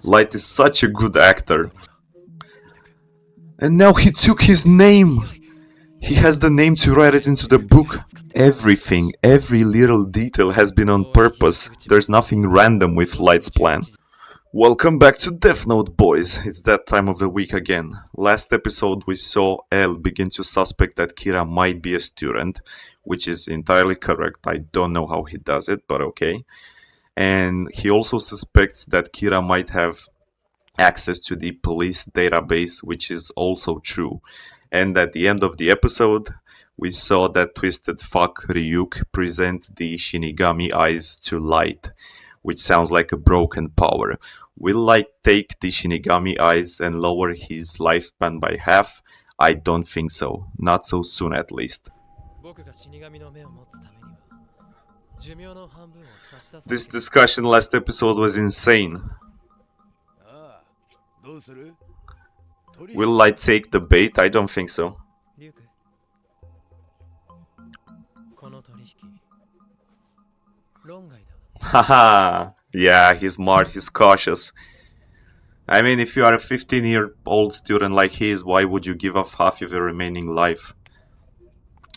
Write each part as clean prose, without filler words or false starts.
Light is such a good actor. And now he took his name! He has the name to write it into the book. Everything, every little detail has been on purpose. There's nothing random with Light's plan. Welcome back to Death Note, boys. It's that time of the week again. Last episode we saw L begin to suspect that Kira might be a student, which is entirely correct. I don't know how he does it, but okay. And he also suspects that Kira might have access to the police database, which is also true. And at the end of the episode, we saw that twisted fuck Ryuk present the Shinigami eyes to Light, which sounds like a broken power. Will Light take the Shinigami eyes and lower his lifespan by half? I don't think so. Not so soon, at least. This discussion last episode was insane. Will Light take the bait? I don't think so. Haha, yeah, he's smart, he's cautious. I mean, if you are a 15-year-old student like he is, why would you give up half of your remaining life?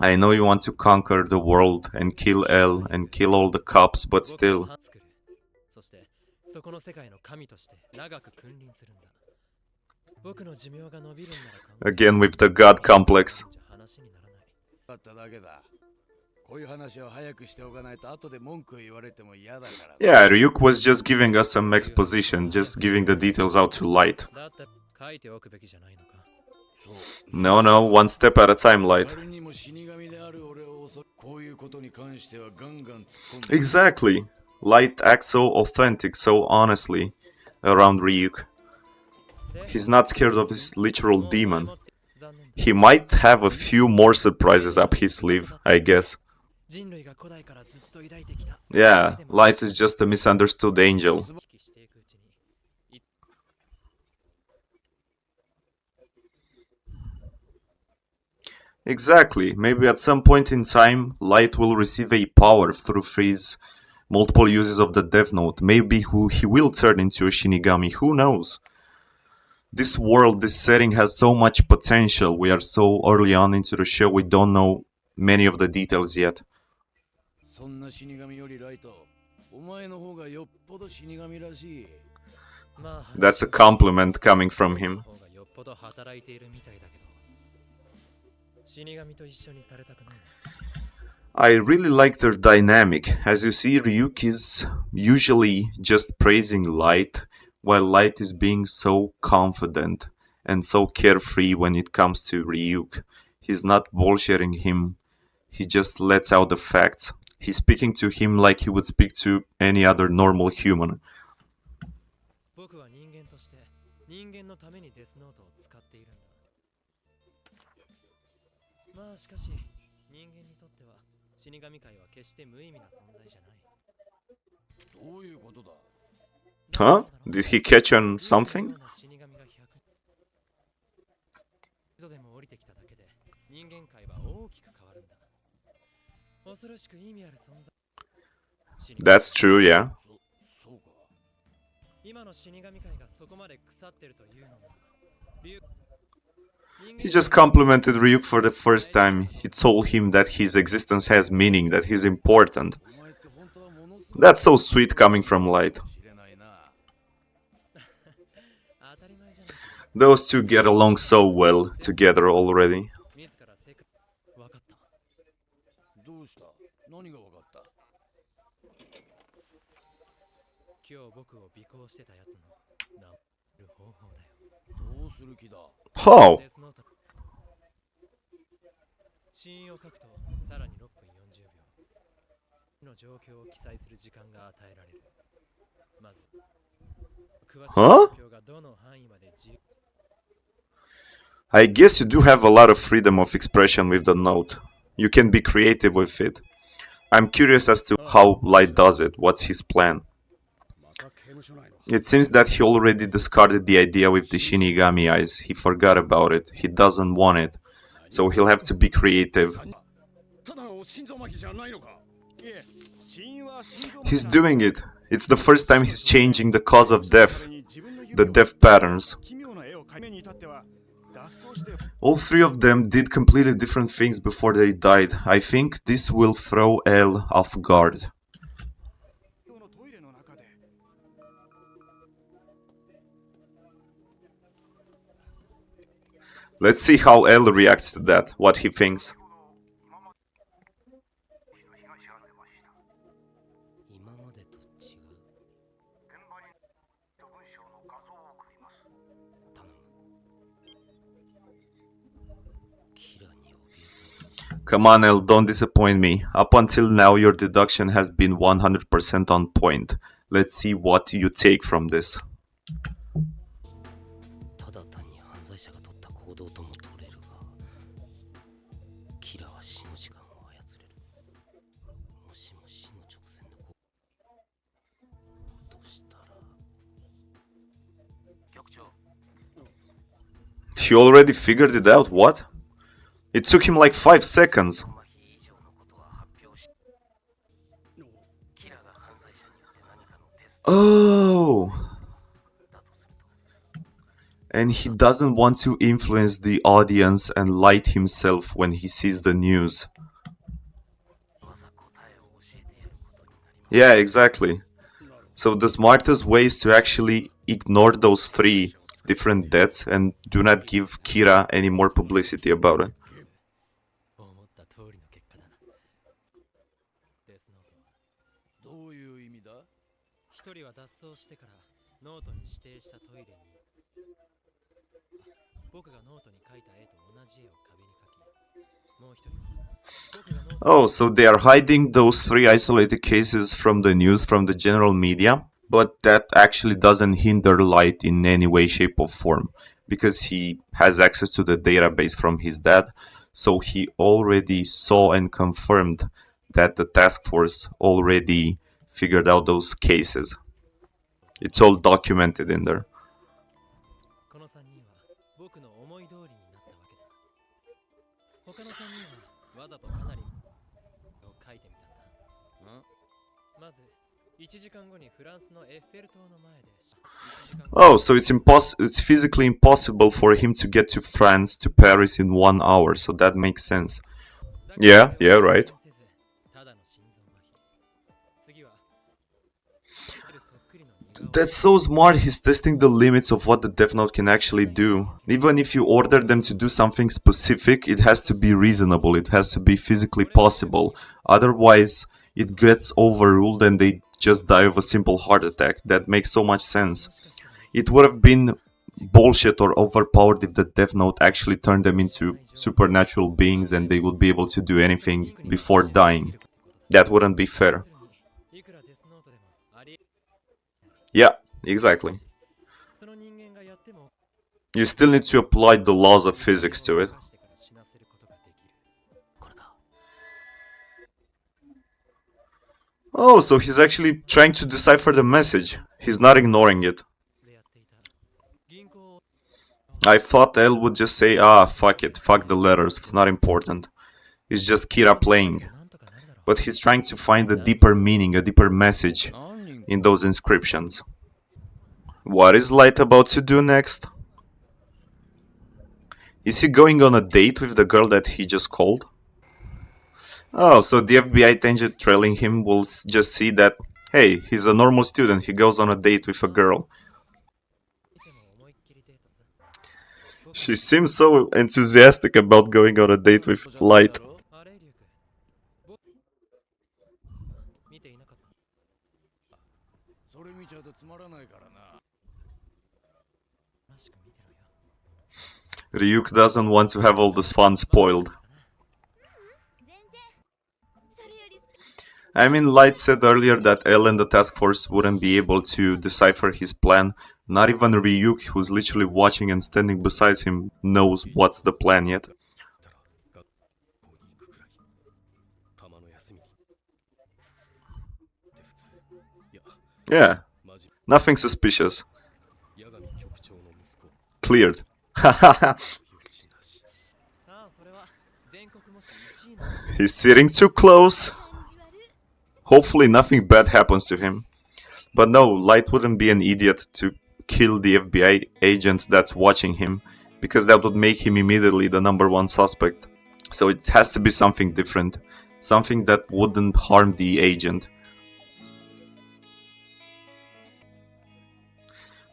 I know you want to conquer the world and kill L and kill all the cops, but still. Again with the god complex. Yeah, Ryuk was just giving us some exposition, just giving the details out to Light. No, one step at a time, Light. Exactly. Light acts so authentic, so honestly, around Ryuk. He's not scared of his literal demon. He might have a few more surprises up his sleeve, I guess. Yeah, Light is just a misunderstood angel. Exactly, maybe at some point in time, Light will receive a power through his multiple uses of the Death Note. Maybe he will turn into a Shinigami, who knows? This world, this setting has so much potential. We are so early on into the show, we don't know many of the details yet. That's a compliment coming from him. I really like their dynamic. As you see, Ryuk is usually just praising Light, while Light is being so confident and so carefree when it comes to Ryuk. He's not bullshitting him, he just lets out the facts. He's speaking to him like he would speak to any other normal human. Huh? Did he catch on something? That's true, yeah. He just complimented Ryuk for the first time. He told him that his existence has meaning, that he's important. That's so sweet coming from Light. Those two get along so well together already. How? Huh? I guess you do have a lot of freedom of expression with the note. You can be creative with it. I'm curious as to how Light does it. What's his plan? It seems that he already discarded the idea with the Shinigami eyes. He forgot about it. He doesn't want it. So he'll have to be creative. He's doing it. It's the first time he's changing the cause of death. the death patterns. All three of them did completely different things before they died. I think this will throw Elle off guard. Let's see how Elle reacts to that, what he thinks. Come on, Elle, don't disappoint me. Up until now, your deduction has been 100% on point. Let's see what you take from this. He already figured it out, what? It took him like 5 seconds. Oh! And he doesn't want to influence the audience and light himself when he sees the news. Yeah, exactly. So the smartest way is to actually ignore those 3 different deaths and do not give Kira any more publicity about it. Oh, so they are hiding those 3 isolated cases from the news, from the general media, but that actually doesn't hinder Light in any way, shape or form, because he has access to the database from his dad, so he already saw and confirmed that the task force already figured out those cases. It's all documented in there. Oh, so it's physically impossible for him to get to France, to Paris in 1 hour, so that makes sense. Yeah, right. That's so smart, he's testing the limits of what the Death Note can actually do. Even if you order them to do something specific, it has to be reasonable, it has to be physically possible. Otherwise, it gets overruled and they just die of a simple heart attack. That makes so much sense. It would have been bullshit or overpowered if the Death Note actually turned them into supernatural beings and they would be able to do anything before dying. That wouldn't be fair. Yeah, exactly. You still need to apply the laws of physics to it. Oh, so he's actually trying to decipher the message. He's not ignoring it. I thought Elle would just say, fuck it, fuck the letters, it's not important. It's just Kira playing. But he's trying to find a deeper meaning, a deeper message in those inscriptions. What is Light about to do next? Is he going on a date with the girl that he just called? Oh, so the FBI agent trailing him will just see that, hey, he's a normal student, he goes on a date with a girl. She seems so enthusiastic about going on a date with Light. Ryuk doesn't want to have all this fun spoiled. I mean, Light said earlier that Elle and the task force wouldn't be able to decipher his plan. Not even Ryuk, who's literally watching and standing beside him, knows what's the plan yet. Yeah, nothing suspicious. Cleared. He's sitting too close. Hopefully nothing bad happens to him. But no, Light wouldn't be an idiot to kill the FBI agent that's watching him, because that would make him immediately the #1 suspect. So it has to be something different, something that wouldn't harm the agent.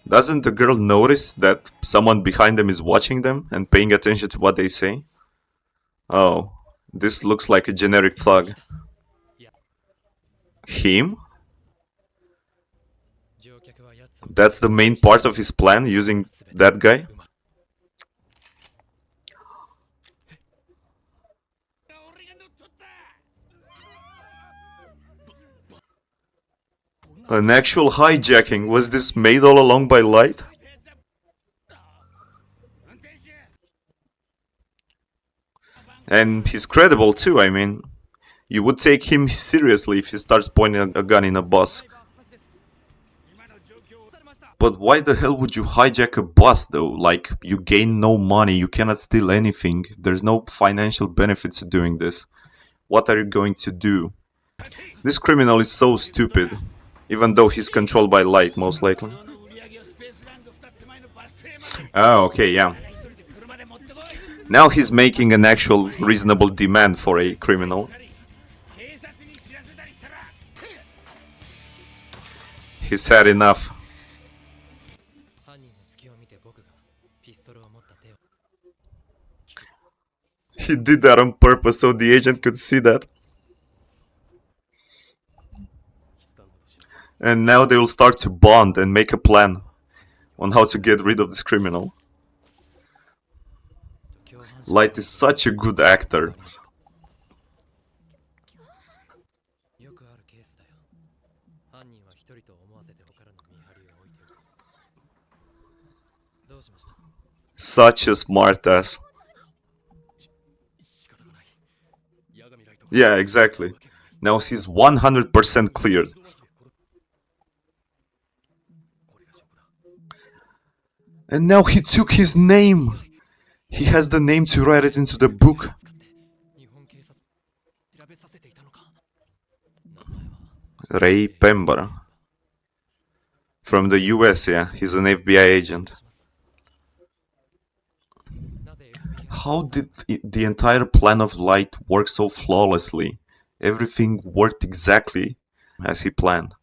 Doesn't the girl notice that someone behind them is watching them and paying attention to what they say? Oh, this looks like a generic thug. Him? That's the main part of his plan, using that guy? An actual hijacking. Was this made all along by Light? And he's credible too, I mean. You would take him seriously if he starts pointing a gun in a bus. But why the hell would you hijack a bus though? Like, you gain no money, you cannot steal anything, there's no financial benefits to doing this. What are you going to do? This criminal is so stupid. Even though he's controlled by Light, most likely. Oh, okay, yeah. Now he's making an actual reasonable demand for a criminal. He's had enough. He did that on purpose so the agent could see that. And now they will start to bond and make a plan on how to get rid of this criminal. Light is such a good actor. Such a smartass. Yeah, exactly. Now he's 100% cleared. And now he took his name. He has the name to write it into the book. Ray Pember. From the US, yeah. He's an FBI agent. How did the entire plan of Light work so flawlessly? Everything worked exactly as he planned.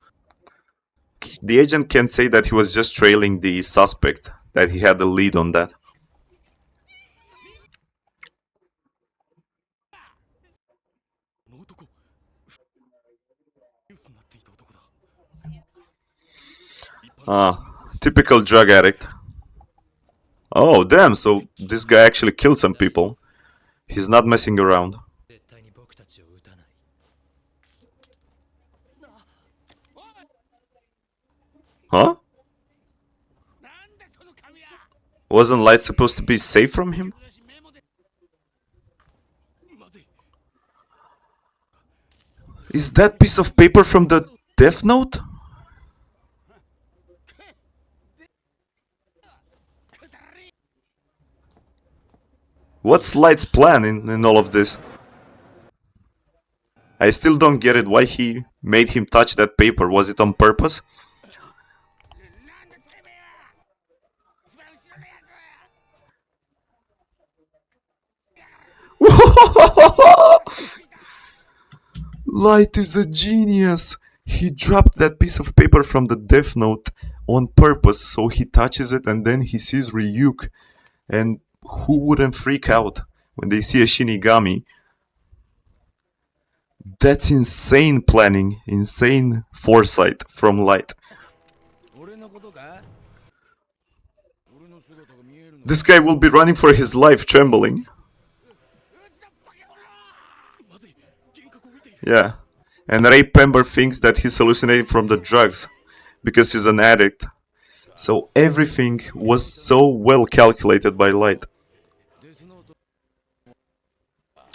The agent can say that he was just trailing the suspect, that he had the lead on that. Typical drug addict. Oh, damn, so this guy actually killed some people. He's not messing around. Huh? Wasn't Light supposed to be safe from him? Is that piece of paper from the Death Note? What's Light's plan in all of this? I still don't get it. Why he made him touch that paper? Was it on purpose? Light is a genius. He dropped that piece of paper from the Death Note on purpose, so he touches it and then he sees Ryuk. And who wouldn't freak out when they see a Shinigami? That's insane planning, insane foresight from Light. This guy will be running for his life, trembling. Yeah. And Ray Pember thinks that he's hallucinating from the drugs because he's an addict. So everything was so well calculated by Light.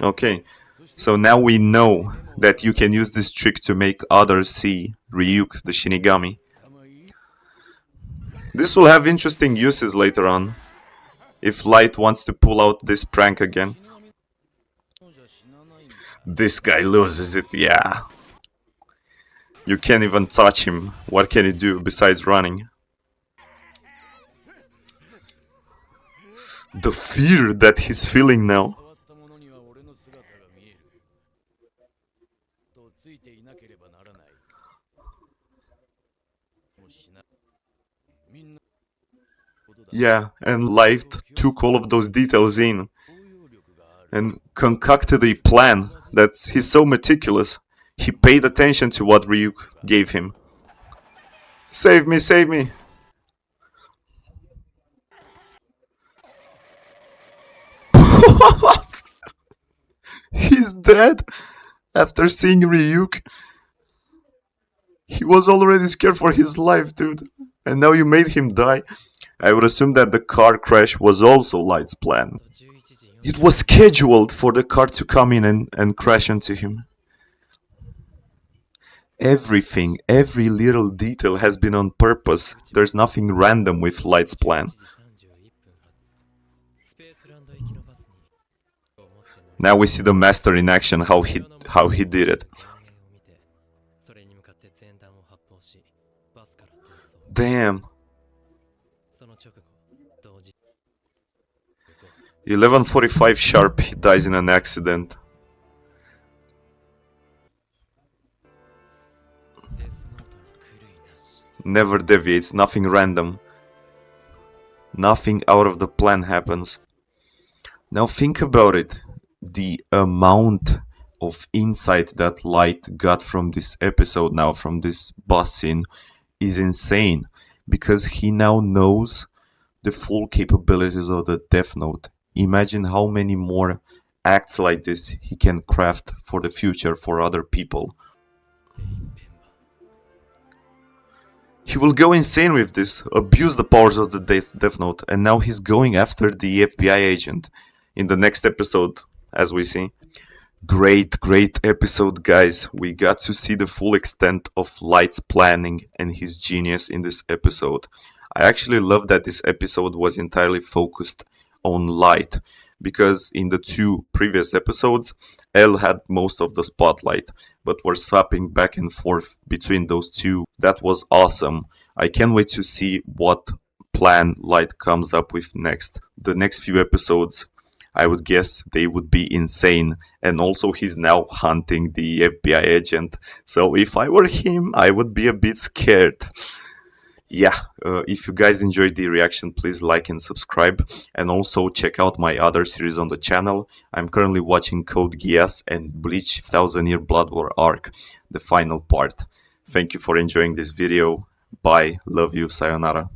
Okay, so now we know that you can use this trick to make others see Ryuk, the Shinigami. This will have interesting uses later on, if Light wants to pull out this prank again. This guy loses it, yeah. You can't even touch him. What can he do besides running? The fear that he's feeling now. Yeah, and Light took all of those details in and concocted a plan that he's so meticulous. He paid attention to what Ryuk gave him. Save me, save me! He's dead? After seeing Ryuk? He was already scared for his life, dude. And now you made him die? I would assume that the car crash was also Light's plan. It was scheduled for the car to come in and crash into him. Everything, every little detail has been on purpose. There's nothing random with Light's plan. Now we see the master in action, how he did it. Damn. 11:45 sharp, he dies in an accident. Never deviates, nothing random. Nothing out of the plan happens. Now think about it. The amount of insight that Light got from this episode now, from this boss scene, is insane. Because he now knows the full capabilities of the Death Note. Imagine how many more acts like this he can craft for the future for other people. He will go insane with this, abuse the powers of the Death Note, and now he's going after the FBI agent in the next episode, as we see. Great episode, guys. We got to see the full extent of Light's planning and his genius in this episode. I actually love that this episode was entirely focused on Light, because in the two previous episodes, L had most of the spotlight, but we're swapping back and forth between those two. That was awesome. I can't wait to see what plan Light comes up with next. The next few episodes, I would guess they would be insane. And also he's now hunting the FBI agent. So if I were him, I would be a bit scared. Yeah, if you guys enjoyed the reaction, please like and subscribe. And also check out my other series on the channel. I'm currently watching Code Geass and Bleach 1000 Year Blood War Arc, the final part. Thank you for enjoying this video. Bye, love you, sayonara.